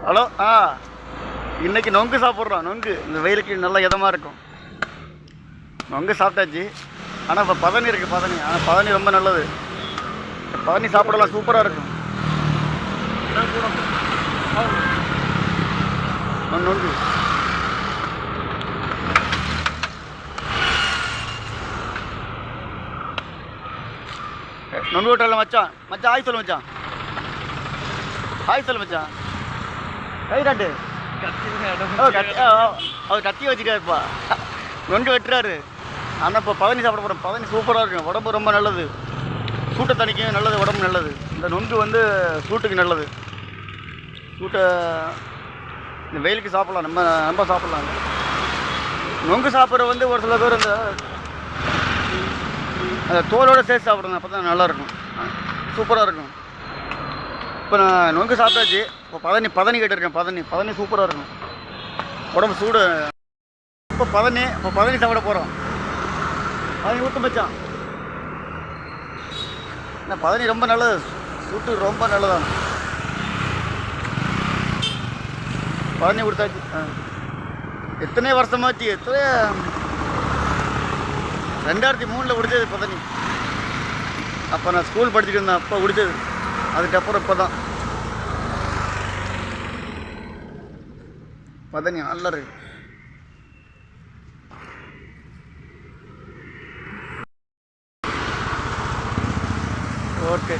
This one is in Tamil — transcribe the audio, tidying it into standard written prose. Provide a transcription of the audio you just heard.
ஹலோ. இன்னைக்கு நொங்கு சாப்பிட்றோம். நொங்கு இந்த வெயிலுக்கு நல்ல இதமாக இருக்கும். நொங்கு சாப்பிட்டாச்சு. ஆனால் இப்போ பதனி இருக்குது. பதனி பதனி ரொம்ப நல்லது. பதனி சாப்பிடலாம், சூப்பராக இருக்கும். நொங்கு நொங்கு விட்டால மச்சான். மச்சான் ஆய் சொல்லு மச்சான். ஆய் சொல்லு மச்சான். கை காட்டு. அவர் கத்தி வச்சுக்காருப்பா. நொங்கு வெட்டுறாரு. ஆனால் இப்போ பதனி சாப்பிட போகிறோம். பதனி சூப்பராக இருக்கும். உடம்பு ரொம்ப நல்லது. சூட்டை தணிக்கும் நல்லது. உடம்பு நல்லது. இந்த நொங்கு வந்து சூட்டுக்கு நல்லது. சூட்டை இந்த வெயிலுக்கு சாப்பிட்லாம். நம்ம சாப்பிட்லாங்க. நொங்கு சாப்பிட்ற வந்து ஒரு சில பேர் அந்த தோலோடு சேர்த்து சாப்பிடுங்க. அப்போ தான் நல்லாயிருக்கும். சூப்பராக இருக்கும். இப்போ நான் நொங்கு சாப்பிட்டாச்சு. இப்போ பதனி கேட்டிருக்கேன். பதனி சூப்பராக இருக்கும். உடம்பு சூடு. இப்போ பதனி சாப்பிட போகிறோம். பதனி ஊற்று மச்சான். என்ன பதனி ரொம்ப நல்லது. சூட்டு ரொம்ப நல்லதான். பதனி கொடுத்தாச்சு. எத்தனை வருஷமாச்சு. 2003 குடித்தது பதனி. அப்போ நான் ஸ்கூல் படிச்சுட்டு இருந்தேன். அப்போ குடித்தது. அதுக்கப்புறம் இப்போ தான் பதனி நல்லா இருக்கு. ஓகே.